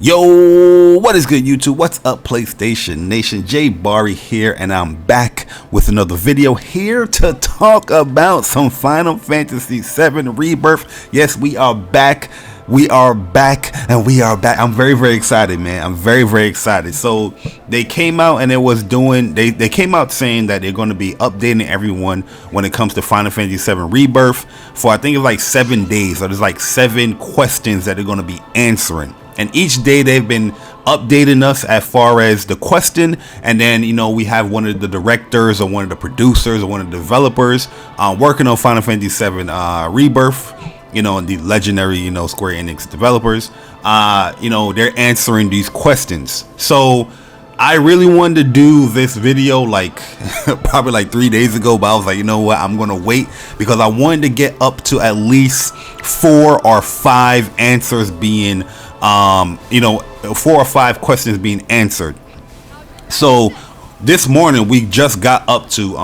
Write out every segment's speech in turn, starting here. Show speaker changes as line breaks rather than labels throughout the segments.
Yo, what is good, YouTube? What's up, PlayStation Nation? Jay Barry here, and I'm back with another video here to talk about some Final Fantasy VII Rebirth. Yes, we are back. We are back, and we are back. I'm very excited, man. I'm very excited. So they came out and it was doing, they came out saying that they're going to be updating everyone when it comes to Final Fantasy VII Rebirth for, I think it's like 7 days. So there's like 7 questions that they're going to be answering. And each day they've been updating us as far as the question, and then, you know, we have one of the directors or one of the producers or one of the developers working on Final Fantasy VII Rebirth, you know, and the legendary, you know, Square Enix developers, you know, they're answering these questions. So I really wanted to do this video like probably like 3 days ago, but I was like, you know what, I'm gonna wait because I wanted to get up to at least 4 or 5 answers being you know, 4 or 5 questions being answered. So this morning we just got up to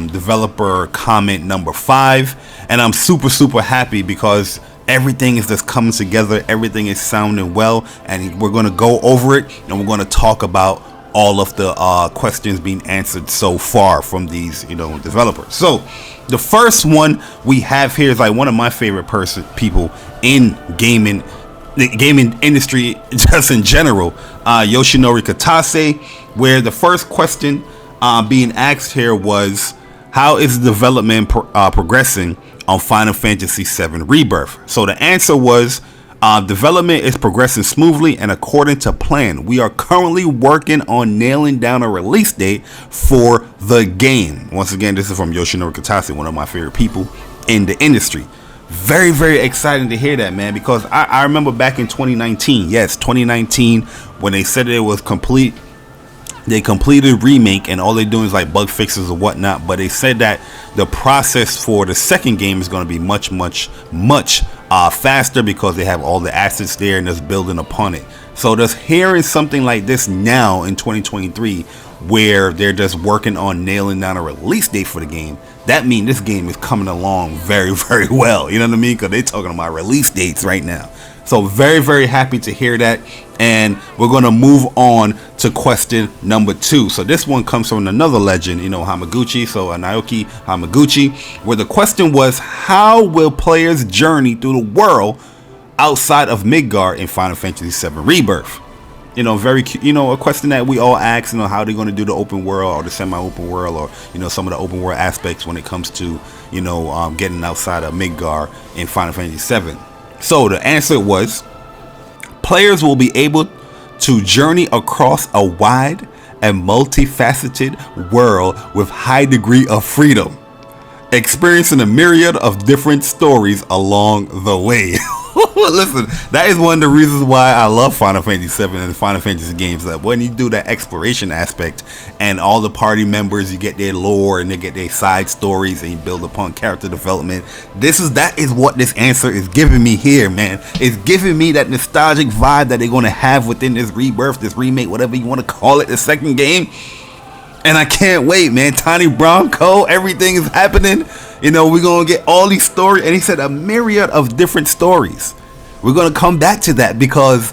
developer comment number 5, and I'm super happy because everything is just coming together, everything is sounding well, and we're going to go over it and we're going to talk about all of the questions being answered so far from these, you know, developers. So the first one we have here is like one of my favorite people in the gaming industry just in general, Yoshinori Kitase, where the first question being asked here was, how is the development progressing on Final Fantasy VII Rebirth? So the answer was, development is progressing smoothly and according to plan. We are currently working on nailing down a release date for the game. Once again, this is from Yoshinori Kitase, one of my favorite people in the industry. Very exciting to hear that, man, because I remember back in 2019, yes, 2019, when they said it was complete, they completed remake and all they're doing is like bug fixes or whatnot, but they said that the process for the second game is going to be much faster because they have all the assets there and just building upon it. So just hearing something like this now in 2023 where they're just working on nailing down a release date for the game, that means this game is coming along very well, you know what I mean, because they're talking about release dates right now. So very happy to hear that, and we're going to move on to question number 2. So this one comes from another legend, you know, Hamaguchi, so Naoki Hamaguchi, where the question was, how will players journey through the world outside of Midgard in Final Fantasy VII Rebirth? You know, very, you know, a question that we all ask, you know, how they're going to do the open world or the semi-open world, or, you know, some of the open world aspects when it comes to, you know, getting outside of Midgard in Final Fantasy VII. So the answer was, players will be able to journey across a wide and multifaceted world with high degree of freedom, experiencing a myriad of different stories along the way. Listen, that is one of the reasons why I love Final Fantasy VII and Final Fantasy games. That when you do that exploration aspect and all the party members, you get their lore and they get their side stories and you build upon character development. That is what this answer is giving me here, man. It's giving me that nostalgic vibe that they're going to have within this rebirth, this remake, whatever you want to call it, the second game. And I can't wait, man. Tiny Bronco, everything is happening. You know, we're going to get all these stories. And he said a myriad of different stories. We're going to come back to that because,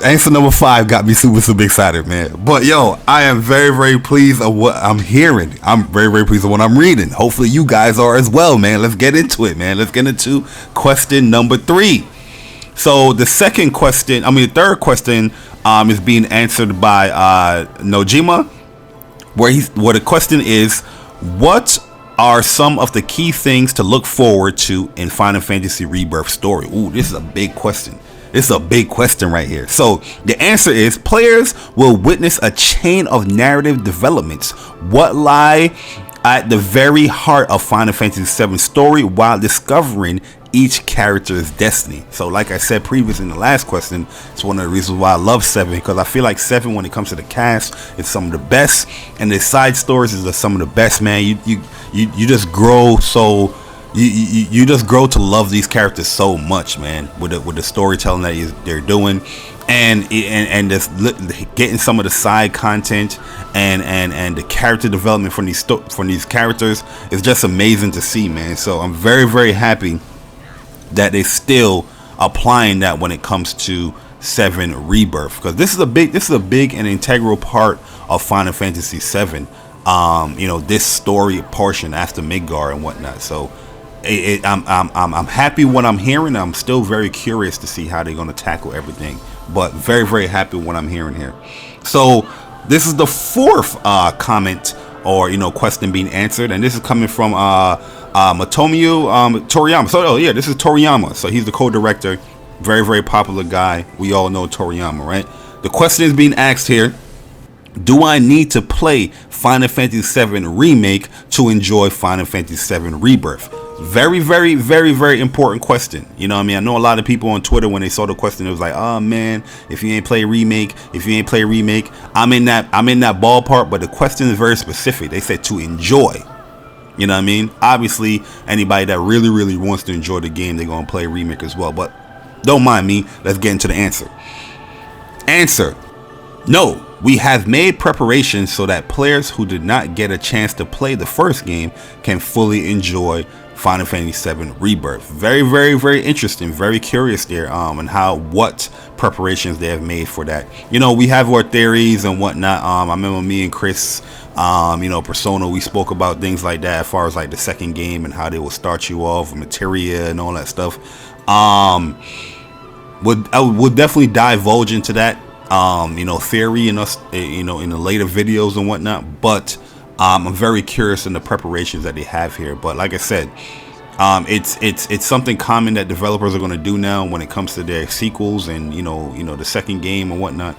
answer number 5 got me super excited, man. But yo, I am very pleased of what I'm hearing. I'm very pleased with what I'm reading. Hopefully you guys are as well, man. Let's get into it, man. Let's get into question number 3. So the third question is being answered by Nojima, where the question is, what are some of the key things to look forward to in Final Fantasy Rebirth story? Ooh, this is a big question. This is a big question right here. So the answer is, players will witness a chain of narrative developments, what lie at the very heart of Final Fantasy VII story, while discovering each character's destiny. So like I said previously in the last question, it's one of the reasons why I love 7, because I feel like 7, when it comes to the cast, it's some of the best, and the side stories is some of the best, man. You just grow, so you just grow to love these characters so much, man, with the storytelling that they're doing, and just getting some of the side content and the character development from these characters is just amazing to see, man. So I'm very happy that they still applying that when it comes to 7 Rebirth, because this is a big and integral part of Final Fantasy VII. This story portion after Midgar and whatnot. So I'm happy what I'm hearing. I'm still very curious to see how they're going to tackle everything, but very, very happy what I'm hearing here. So this is the 4th comment or question being answered, and this is coming from Matomiyu Toriyama. So this is Toriyama. So he's the co-director, very, very popular guy. We all know Toriyama, right? The question is being asked here: do I need to play Final Fantasy VII Remake to enjoy Final Fantasy VII Rebirth? Very, very, very, very important question. You know what I mean? I know a lot of people on Twitter, when they saw the question, it was like, oh man, if you ain't play Remake, I'm in that ballpark, but the question is very specific. They said to enjoy. You know what I mean? Obviously, anybody that really, really wants to enjoy the game, they're going to play Remake as well. But don't mind me. Let's get into the answer. Answer: no. We have made preparations so that players who did not get a chance to play the first game can fully enjoy Final Fantasy VII Rebirth. Very, very, very interesting. Very curious there and what preparations they have made for that. We have our theories and whatnot. I remember me and Chris, Persona, we spoke about things like that as far as like the second game and how they will start you off with materia and all that stuff. Would definitely divulge into that theory in us, in the later videos and whatnot, but I'm very curious in the preparations that they have here. But like I said, it's something common that developers are going to do now when it comes to their sequels and the second game and whatnot.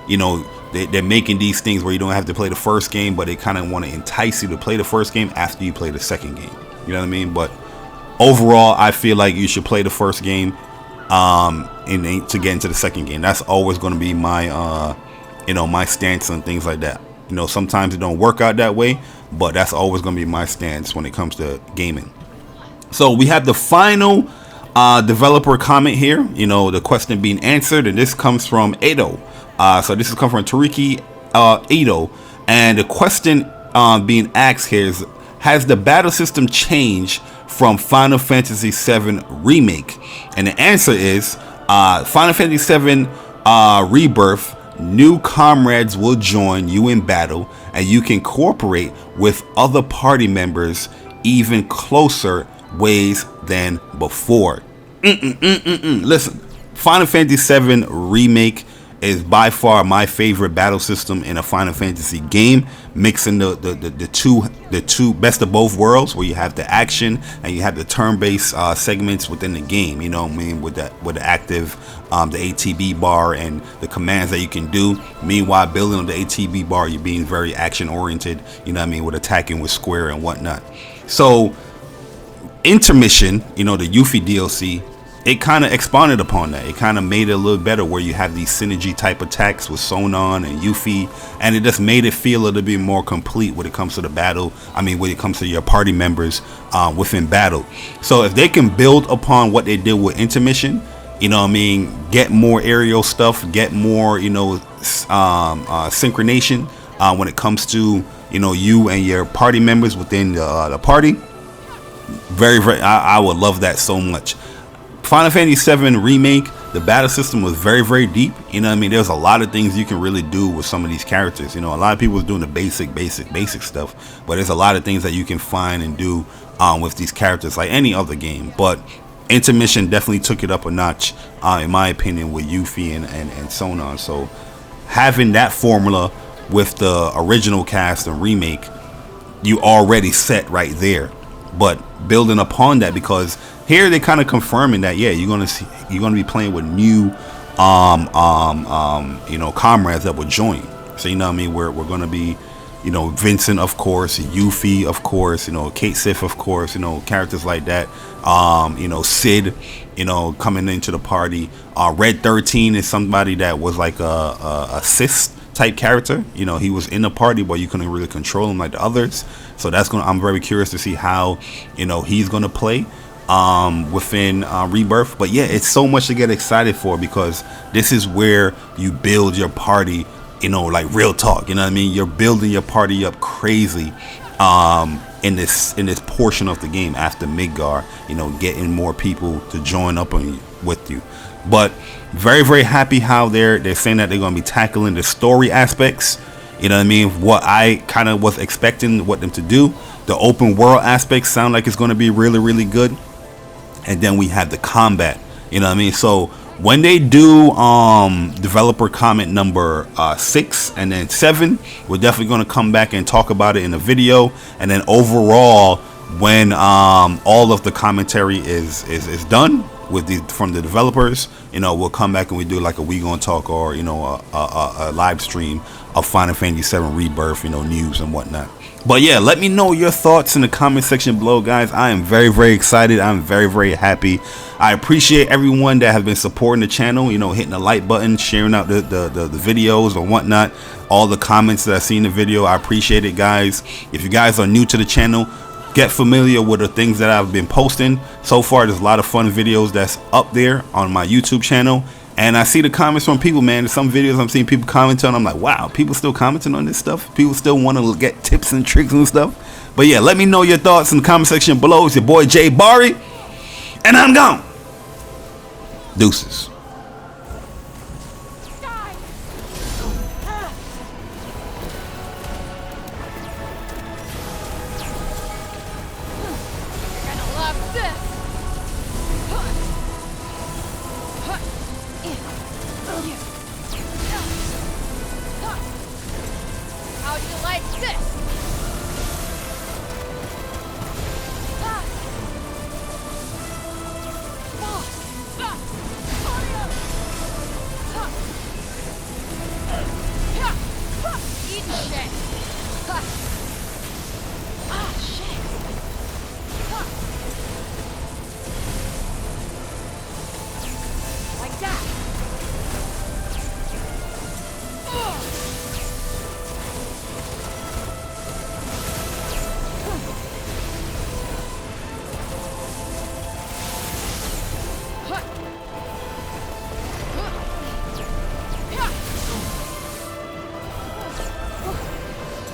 They're making these things where you don't have to play the first game, but they kind of want to entice you to play the first game after you play the second game. You know what I mean? But overall, I feel like you should play the first game to get into the second game. That's always going to be my my stance on things like that. Sometimes it don't work out that way, but that's always going to be my stance when it comes to gaming. So we have the final developer comment here, the question being answered, and this comes from Edo. So this is come from Toriki Edo, and the question being asked here is: has the battle system changed from Final Fantasy VII Remake? And the answer is Final Fantasy VII Rebirth. New comrades will join you in battle, and you can cooperate with other party members even closer ways than before. Listen, Final Fantasy VII Remake is by far my favorite battle system in a Final Fantasy game, mixing the two best of both worlds, where you have the action and you have the turn-based segments within the game. You know what I mean, with the active the ATB bar and the commands that you can do. Meanwhile, building on the ATB bar, you're being very action oriented. You know what I mean, with attacking with square and whatnot. So Intermission, the Yuffie DLC, it kind of expounded upon that. It kind of made it a little better, where you have these synergy type attacks with Sonon and Yuffie, and it just made it feel a little bit more complete when it comes to the battle. I mean, when it comes to your party members within battle. So if they can build upon what they did with Intermission, get more aerial stuff, get more, synchronization when it comes to, you and your party members within the party. Very, very, I would love that so much. Final Fantasy VII Remake, the battle system was very, very deep. There's a lot of things you can really do with some of these characters. A lot of people is doing the basic stuff, but there's a lot of things that you can find and do with these characters like any other game. But Intermission definitely took it up a notch, in my opinion, with Yuffie and Sonon. So having that formula with the original cast and remake, you already set right there. But building upon that, because here they're kind of confirming that you're gonna be playing with new comrades that will join. So we're gonna be Vincent, of course, Yuffie, of course, Kate Sif, of course, characters like that. Sid, coming into the party. Red 13 is somebody that was like a Sis type character. He was in the party, but you couldn't really control him like the others. So I'm very curious to see how he's gonna play within Rebirth. But yeah, it's so much to get excited for, because this is where you build your party, like real talk. You know what I mean? You're building your party up crazy in this portion of the game after Midgar, getting more people to join up on you. with you. But very, very happy how they're saying that they're going to be tackling the story aspects. You know what I mean? What I kind of was expecting what them to do. The open world aspects sound like it's going to be really, really good. And then we have the combat. You know what I mean? So when they do developer comment number 6 and then 7, we're definitely going to come back and talk about it in a video. And then overall, when all of the commentary is done with from the developers, you know, we'll come back and we do like a We Gonna Talk, or you know, a live stream of Final Fantasy VII Rebirth, you know, news and whatnot. But yeah, let me know your thoughts in the comment section below, guys. I am very, very excited. I'm very, very happy. I appreciate everyone that has been supporting the channel, you know, hitting the like button, sharing out the videos or whatnot, all the comments that I see in the video. I appreciate it, guys. If you guys are new to the channel, get familiar with the things that I've been posting so far. There's a lot of fun videos that's up there on my YouTube channel. And I see the comments from people, man. There's some videos I'm seeing people comment on. I'm like, wow, people still commenting on this stuff. People still want to get tips and tricks and stuff. But yeah, let me know your thoughts in the comment section below. It's your boy Jay Bari, and I'm gone. Deuces.
How'd you like this? Eat shit. Ah, shit. Like that.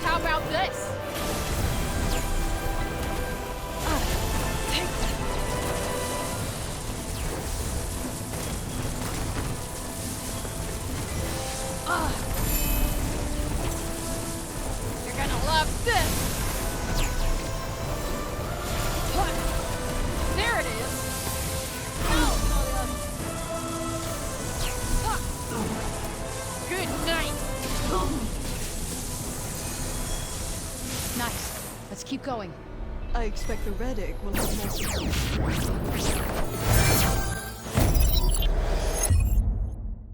How about this? Take that. You're gonna love this. There it is. Good night. Nice. Let's keep going.
I expect the red egg will have more support.